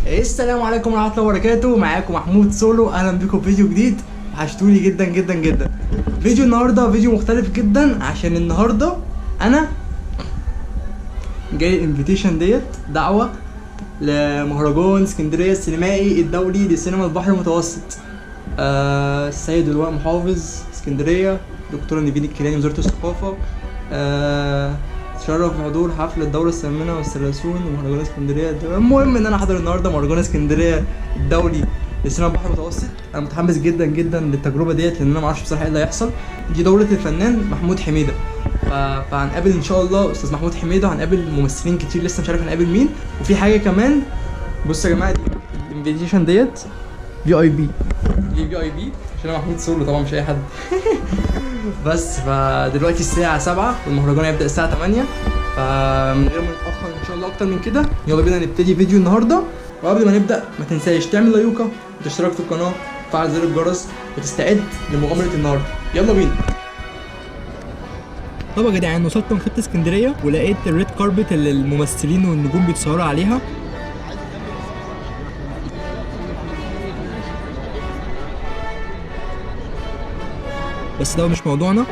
السلام عليكم ورحمه الله وبركاته. معاكم محمود سولو، اهلا بكم في فيديو جديد. وحشتوني جدا جدا جدا. فيديو النهارده فيديو مختلف جدا، عشان النهارده انا جاي الانفيتيشن ديت دعوه لمهرجان اسكندريه السينمائي الدولي لسينما البحر المتوسط. السيد اللواء محافظ اسكندريه دكتوره نيفين الكيلاني وزاره الثقافه تشرف بحضور حفل الدورة الثامنة والثلاثون ومهرجان اسكندرية. المهم ان انا احضر النهارده مهرجان اسكندرية الدولي لسينما البحر المتوسط. انا متحمس جدا جدا للتجربة ديت، لان انا معرفش بصراحة ايه اللي هيحصل. دي دورة الفنان محمود حميدة، فهنقابل ان شاء الله استاذ محمود حميدة، وهنقابل ممثلين كتير لسه مش عارف هنقابل مين. وفي حاجة كمان، بصوا يا جماعة، دي الانفيتيشن ديت VIP عشان انا محمود سولو طبعا مش اي حد. بس فدلوقتي الساعة 7 والمهرجان هيبدأ الساعة 8، فمن غير ما نتأخر ان شاء الله اكتر من كده يلا بينا نبتدي فيديو النهارده. وقبل ما نبدأ ما تنساش تعمل لايكة وتشترك في القناة وتفعل زر الجرس وتستعد لمغامرة النهارده. يلا بينا. طب يا جدعان، وصلت مكتبة اسكندرية ولقيت الريد كاربت اللي الممثلين والنجوم بيتصوروا عليها. بس ده مش موضوعنا.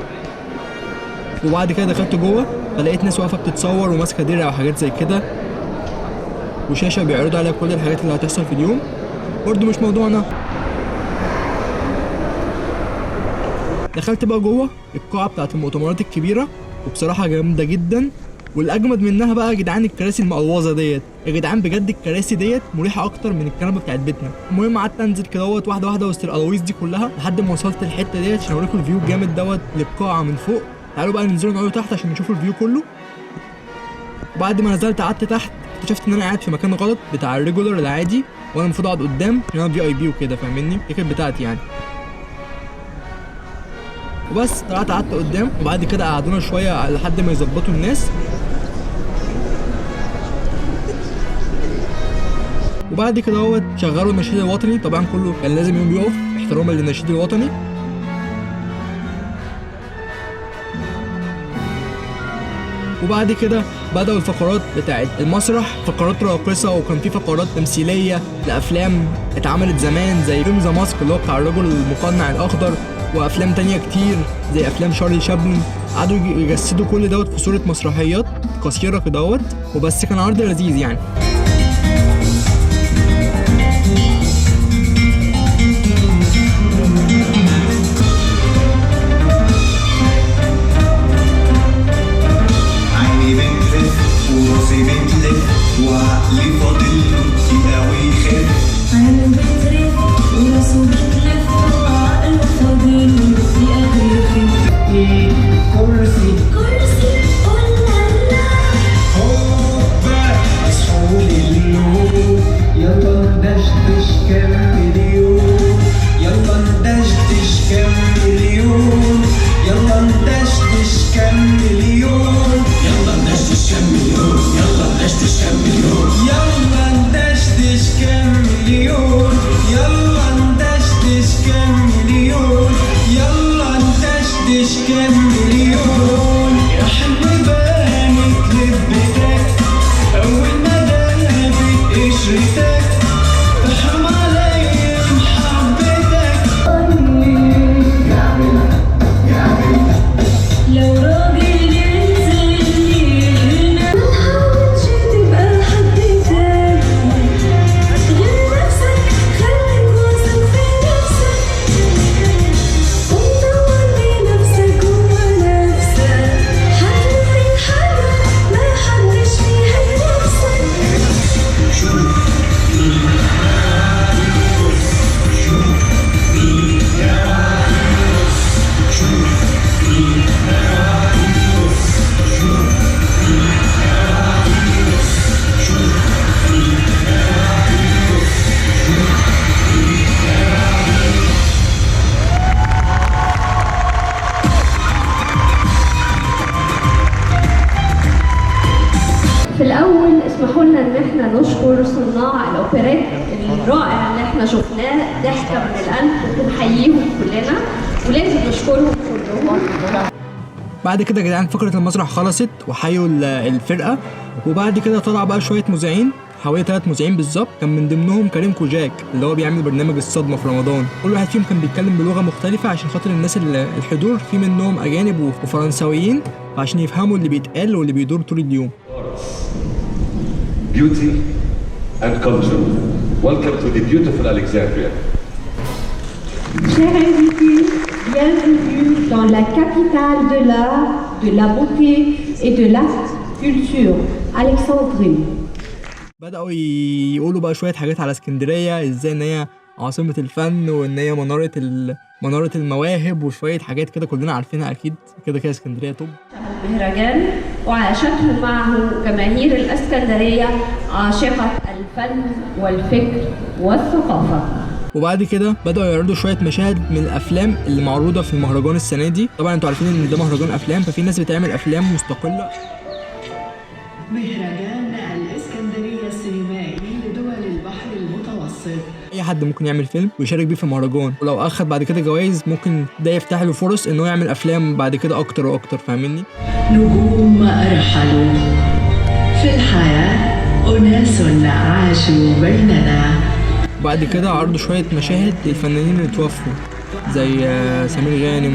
وبعد كده دخلت جوه فلقيت ناس واقفه بتتصور وماسكه درع وحاجات زي كده، وشاشه بيعرضوا عليها كل الحاجات اللي هتحصل في اليوم. برضه مش موضوعنا. دخلت بقى جوه القاعه بتاعت المؤتمرات الكبيره، وبصراحه جامده جدا. والاجمد منها بقى يا جدعان الكراسي المقلوظه ديت. يا جدعان بجد الكراسي ديت مريحه اكتر من الكنبه بتاعت بيتنا. المهم قعدت انزل كده واحده واحده وسط القلاويز دي كلها لحد ما وصلت الحته ديت عشان اوريكم الفيو الجامد دوت للقاعه من فوق. تعالوا بقى ننزلوا نقعدوا تحت عشان نشوفوا الفيو كله. وبعد ما نزلت قعدت تحت اكتشفت ان انا قاعد في مكان غلط بتاع الريجولر العادي، وانا المفروض اقعد قدام عشان انا VIP وكده، فاهمني؟ التيكت بتاعتي يعني. وبس طلعت قعدت قدام، وبعد كده قعدونا شويه لحد ما يظبطوا الناس. وبعد كده هو شغلوا النشيد الوطني، طبعا كله كان لازم يوم يقف احتراما للنشيد الوطني. وبعد كده بدأوا الفقرات بتاعت المسرح، فقرات راقصة، وكان في فقرات تمثيلية لأفلام اتعملت زمان زي فيلم ذا ماسك اللي هو بتاع الرجل المقنع الأخضر، وأفلام تانية كتير زي أفلام شارلي شابلن. قعدوا يجسدوا كل دوت في صورة مسرحيات قصيرة كدهوت، وبس كان عرض لذيذ يعني. في الأول اسمحوا لنا إن احنا نشكر صناع الأوبريت الرائع اللي احنا شفناه، ضحكة من القلب، بنحييهم كلنا ولازم نشكرهم كلهم. بعد كده يا جدعان فقرة المسرح خلصت وحيوا الفرقة، وبعد كده طلع بقى شوية مذيعين حوالي 3 مذيعين بالظبط، كان من ضمنهم كريم كوجاك اللي هو بيعمل برنامج الصدمه في رمضان. كل واحد فيهم كان بيتكلم بلغه مختلفه عشان خاطر الناس الحضور في منهم اجانب وفرنساويين، عشان يفهموا اللي بيتقال واللي بيدور طول اليوم. Beauty and culture. Welcome to the beautiful Alexandria. Chers invités, bienvenue dans la capitale de l'art, de la beauté et de la culture, Alexandrie. بدأوا يقولوا بقى شوية حاجات على اسكندرية، ازاي ان هي عاصمة الفن وان هي منارة المواهب وشوية حاجات كده كلنا عارفينها اكيد. كده كده اسكندرية توب. المهرجان وعاشته معه جماهير الاسكندرية عاشقة الفن والفكر والثقافة. وبعد كده بدأوا يعرضوا شوية مشاهد من الأفلام اللي معروضة في المهرجان السنة دي. طبعا انتوا عارفين ان ده مهرجان أفلام، ففي ناس بتعمل أفلام مستقلة. مهرجان الإسكندرية السينمائي لدول البحر المتوسط. أي حد ممكن يعمل فيلم ويشارك بيه في المهرجان، ولو أخد بعد كده جوائز ممكن ده يفتح له فرص إنه يعمل أفلام بعد كده أكتر وأكتر، فاهميني؟ نجوم رحلوا في الحياة، أناس عاشوا بيننا. بعد كده عرضوا شوية مشاهد للفنانين اللي توفوا زي سمير غانم،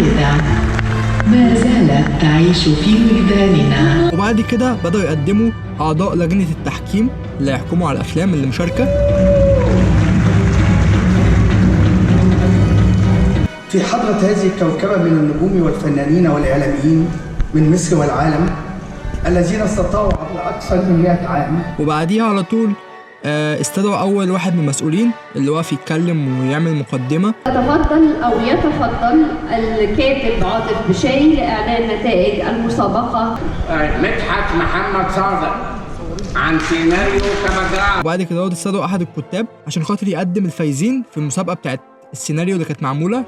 ما زالت تعيش في وجداننا. وبعد كده بدأوا يقدموا أعضاء لجنة التحكيم اللي هيحكموا على الأفلام اللي مشاركة. في حضرة هذه الكوكبة من النجوم والفنانين والإعلاميين من مصر والعالم الذين استطاعوا عبر أكثر من 100 عام. وبعديها على طول استدعوا أول واحد من المسؤولين اللي واقف يتكلم ويعمل مقدمة. يتفضل الكاتب عاطف بشاي لإعلان نتائج المسابقة. مدحت محمد صادق عن سيناريو كمجرى. وبعد كده استدعوا أحد الكتاب عشان خاطر يقدم الفايزين في المسابقة بتاعت السيناريو اللي كانت معمولة.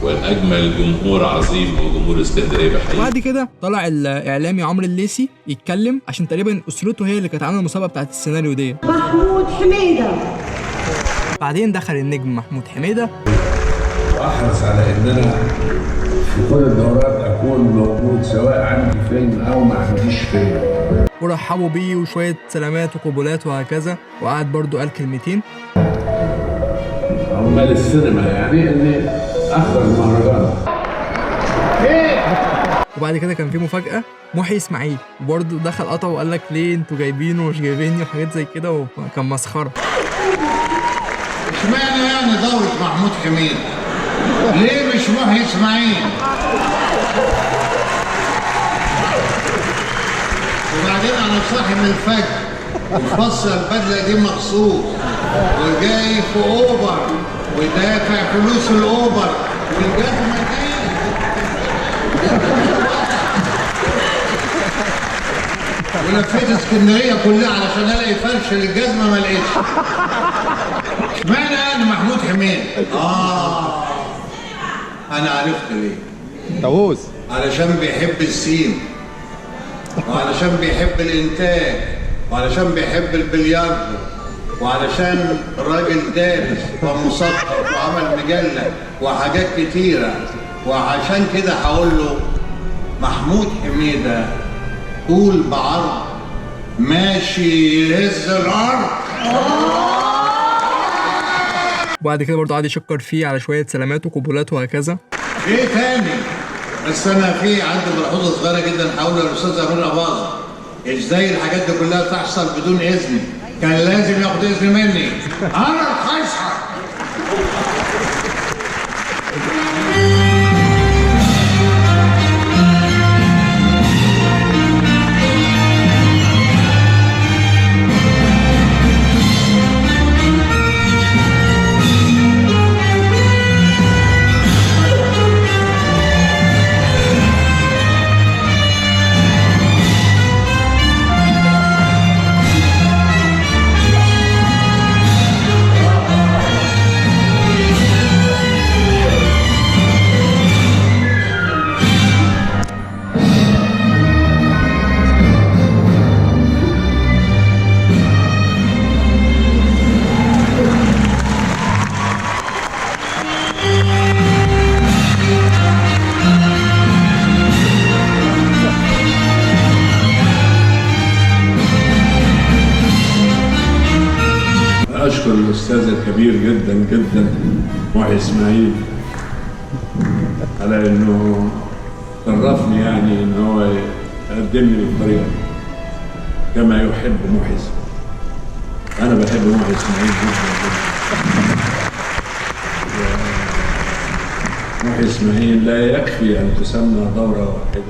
والأجمل جمهور عظيم هو جمهور اسكندرية بحقيقة. وبعد كده طلع الإعلامي عمرو الليثي يتكلم عشان تقريبا أسرته هي اللي كانت عاملة المسابقة بتاعت السيناريو دي. محمود حميدة. بعدين دخل النجم محمود حميدة وأحرص على إن أنا في كل الدورات أكون موجود، سواء عندي فيلم أو ما عنديش فيلم. ورحبوا بيه وشوية سلامات وقبولات وهكذا، وقعد برضو قال كلمتين. عمال السينما يعني إني أحضر المهرجان. وبعد كده كان في مفاجأة، محي إسماعيل وبرضه دخل قطع وقال لك ليه انتوا جايبينه ومش جايبيني وحاجات زي كده، وكان مسخرة. اشمعنى يعني دورة محمود حميد؟ ليه مش محي إسماعيل؟ وبعدين أنا صاحي من الفجر ومفصل البدلة دي مخصوص وجاي في أوبر ودافع فلوس الأوبر والجزمة دي ولفيت اسكندرية كلها علشان ألاقي فرش للجزمة ما لقيتش. اشمعنى يعني محمود حميد؟ أنا عرفت ليه. طاووس. علشان بيحب السين وعلشان بيحب الإنتاج وعلشان بيحب البلياردو وعلشان راجل دارس ومثقف وعمل مجلة وحاجات كتيرة، وعشان كده هقول له محمود حميدة طول بعرض ماشي يهز الأرض. وبعد كده برضه قعد يشكر فيه على شوية سلامات وقبولات وهكذا. ايه تاني؟ بس انا في عندي ملحوظه صغيره جدا هقولها للاستاذ امير اباظه. ازاي الحاجات دي كلها تحصل بدون اذني؟ كان لازم ياخد اذن مني. انا القيصر. بشكر الأستاذ الكبير جدا جدا محي إسماعيل على إنه شرفني يعني إن هو يقدمني بالطريقة دي كما يحب محي إسماعيل. أنا بحب محي إسماعيل جدا جدا. محي إسماعيل لا يكفي أن تسمى دورة واحدة،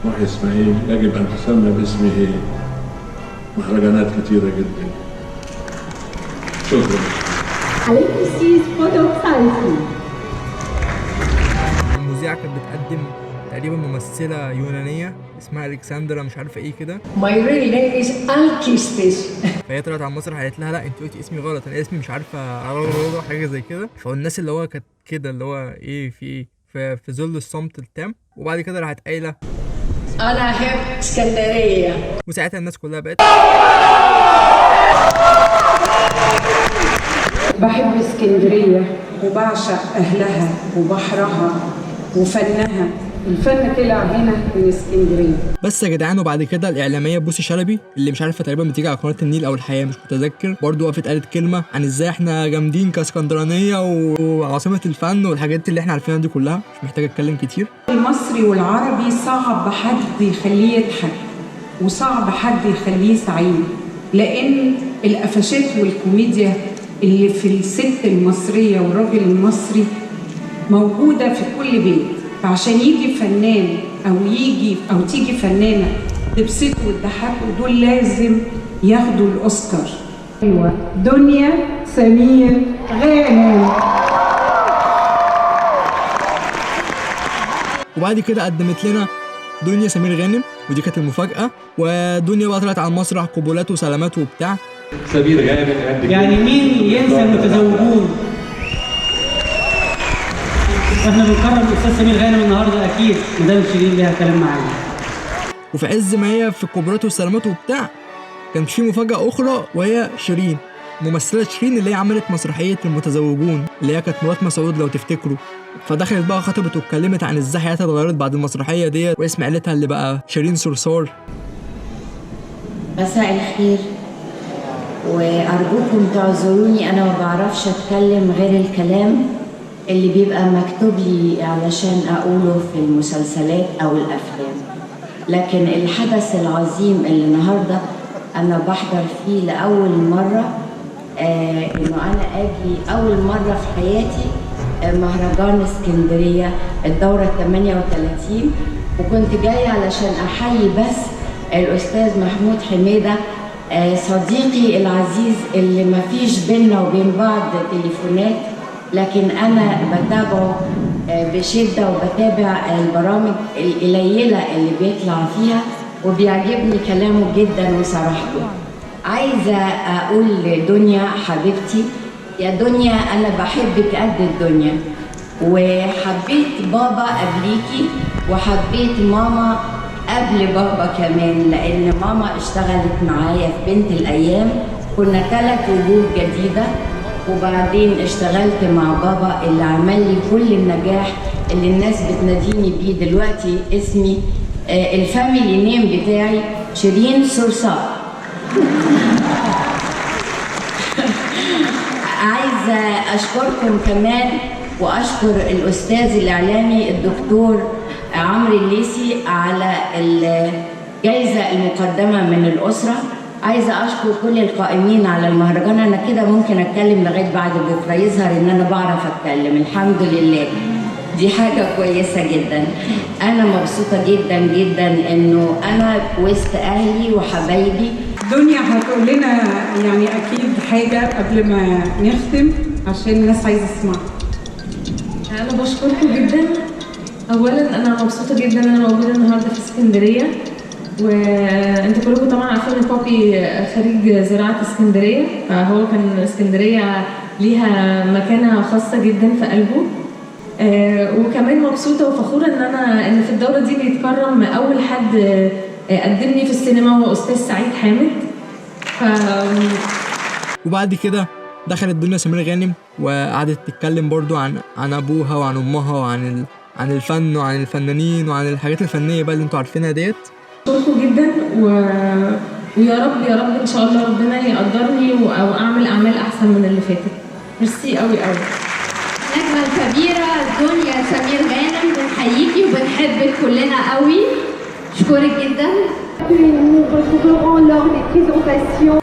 محي إسماعيل يجب أن تسمى باسمه مهرجانات كتيرة جدا. شكرا. المذيعة كانت بتقدم تقريبا ممثلة يونانية اسمها الكسندرا مش عارفة ايه كده. My real name is Alkistis. فهي طلعت على المسرح قالت لها لا انت قلتي اسمي غلط، انا اسمي مش عارفة حاجة زي كده. فالناس اللي هو كانت كده اللي هو ايه في ايه في ظل الصمت التام. وبعد كده راحت قايلة أنا أحب اسكندرية. وساعتها الناس كلها بقت بحب اسكندرية وبعشق أهلها وبحرها وفنها. الفن طلع هنا من اسكندرية. بس يا جدعان. وبعد كده الاعلاميه بوسي شلبي اللي مش عارفه تقريبا بتيجي على قناه النيل او الحياه مش متذكر، برضه وقفت قالت كلمه عن ازاي احنا جامدين كاسكندرانيه وعاصمه الفن والحاجات اللي احنا عارفينها دي كلها، مش محتاجه اتكلم كتير. المصري والعربي صعب حد يخليه يضحك وصعب حد يخليه سعيد، لان القفشات والكوميديا اللي في الست المصريه والراجل المصري موجوده في كل بيت. فعشان يجي فنان او تيجي فنانه تبسطه وتضحكه دول لازم ياخدوا الاوسكار. ايوه دنيا سمير غانم. وبعد كده قدمت لنا دنيا سمير غانم ودي كانت المفاجاه. ودنيا بقى طلعت على المسرح قبولات وسلامات وبتاع. سمير غانم يعني مين ينسى المتزوجون؟ احنا بنكرم الاستاذ سمير غانم النهارده اكيد مدام شيرين ليها كلام معانا. وفي عز ما هي في القبولات والسلامات وبتاع كان في مفاجاه اخرى وهي شيرين، ممثله شيرين اللي هي عملت مسرحيه المتزوجون اللي هي كانت مرات مسعود لو تفتكروا. فدخلت بقى خطبت واتكلمت عن ازاي حياتها اتغيرت بعد المسرحيه ديت واسم عيلتها اللي بقى شيرين صرصار. مساء الخير وارجوكم تعذروني، انا ما بعرفش اتكلم غير الكلام اللي بيبقى مكتوب لي علشان اقوله في المسلسلات او الافلام. لكن الحدث العظيم اللي النهارده انا بحضر فيه لاول مره، انه انا اجي اول مره في حياتي مهرجان اسكندريه الدوره 38، وكنت جايه علشان احيي بس الاستاذ محمود حميده صديقي العزيز اللي ما فيش بينا وبين بعض تليفونات، لكن أنا بتابعه بشدة وبتابع البرامج القليلة اللي بيطلع فيها وبيعجبني كلامه جدا وصراحته. عايزة أقول لدنيا حبيبتي، يا دنيا أنا بحبك قد الدنيا، وحبيت بابا قبليكي وحبيت ماما قبل بابا كمان، لأن ماما اشتغلت معايا في بنت الأيام، كنا 3 وجوه جديدة، وبعدين اشتغلت مع بابا اللي عمل لي كل النجاح اللي الناس بتناديني بيه دلوقتي. اسمي الفاميلي نيم بتاعي شيرين صرصار. عايزة أشكركم كمان وأشكر الأستاذ الإعلامي الدكتور عمرو الليسي على الجائزة المقدمة من الأسرة. عايزة أشكر كل القائمين على المهرجان. أنا كده ممكن أتكلم لغاية بعد بكرة، يظهر إن أنا بعرف أتكلم الحمد لله، دي حاجة كويسة جدا. أنا مبسوطة جدا جدا إنه أنا وسط أهلي وحبايبي. دنيا هتقول لنا يعني أكيد حاجة قبل ما نختم عشان الناس عايزة تسمع. أنا بشكركم جدا. أولا أنا مبسوطة جدا إن أنا موجودة النهاردة في اسكندرية، وانتوا كلكم طبعا عارفين ان بابي خريج زراعه اسكندريه، فهو كان اسكندريه ليها مكانه خاصه جدا في قلبه. وكمان مبسوطه وفخوره ان في الدوره دي بيتكرم اول حد قدمني في السينما هو استاذ سعيد حامد. وبعد كده دخلت دنيا سمير غانم وقعدت تتكلم برضو عن ابوها وعن امها وعن الفن وعن الفنانين وعن الحاجات الفنيه بقى اللي انتوا عارفينها ديت. بشكركم جدا ويا رب يا رب ان شاء الله ربنا يقدرني او اعمل اعمال احسن من اللي فاتت. ميرسي قوي قوي. النجمة الكبيرة دنيا سمير غانم بنحييكي وبنحبك كلنا قوي. اشكرك جدا.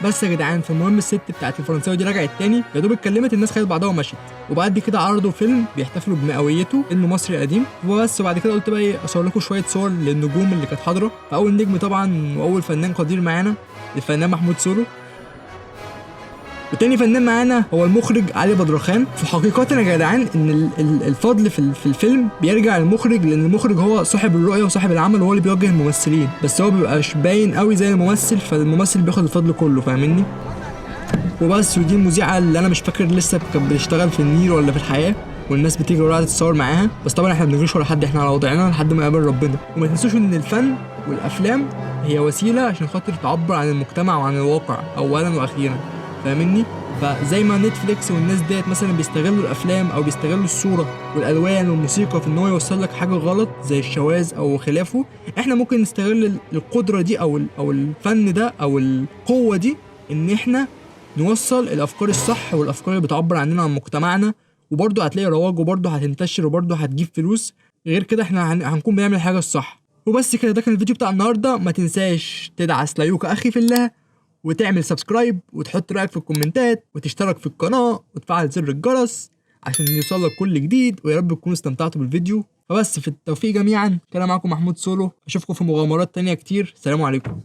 بس يا جدعان، فالمهم الست بتاعت الفرنساوي دي رجعت تاني، يا دوب اتكلمت الناس خدت بعضها ومشت، وبعد كده عرضوا فيلم بيحتفلوا بمئويته، فيلم مصري قديم وبس. وبعد كده قلت بقى ايه، اصور لكم شويه صور للنجوم اللي كانت حاضره. فاول نجم طبعا واول فنان قدير معانا الفنان محمود سولو، وتاني فنان معانا هو المخرج علي بدرخان. في حقيقة يا جدعان ان الفضل في الفيلم بيرجع للمخرج، لان المخرج هو صاحب الرؤية وصاحب العمل وهو اللي بيوجه الممثلين، بس هو بيبقاش باين قوي زي الممثل، فالممثل بياخد الفضل كله، فاهمني؟ وبس. ودي المذيعة اللي انا مش فاكر لسه كانت بتشتغل في النيل ولا في الحياة، والناس بتيجي وراها تتصور معاها، بس طبعا احنا ما بنجريش ورا حد، احنا على وضعنا لحد ما يقابل ربنا. وما تنسوش ان الفن والافلام هي وسيلة عشان خاطر تعبر عن المجتمع وعن الواقع اولا واخيرا، فاهمني؟ فزي ما نتفليكس والناس ديت مثلا بيستغلوا الافلام او بيستغلوا الصوره والالوان والموسيقى في ان هو يوصل لك حاجه غلط زي الشواذ او خلافه، احنا ممكن نستغل القدره دي او الفن ده او القوه دي ان احنا نوصل الافكار الصح والافكار اللي بتعبر عننا عن مجتمعنا، وبرضه هتلاقي رواج وبرضه هتنتشر وبرضه هتجيب فلوس. غير كده احنا هنكون بنعمل الحاجه الصح. وبس كده، ده كان الفيديو بتاع النهارده. ما تنساش تدعس لايك اخي في الله، وتعمل سبسكرايب، وتحط رايك في الكومنتات، وتشترك في القناه، وتفعل زر الجرس عشان يوصلك كل جديد. ويا رب تكونوا استمتعتوا بالفيديو. فبس، في التوفيق جميعا. كان معاكم محمود سولو، اشوفكم في مغامرات تانية كتير. سلام عليكم.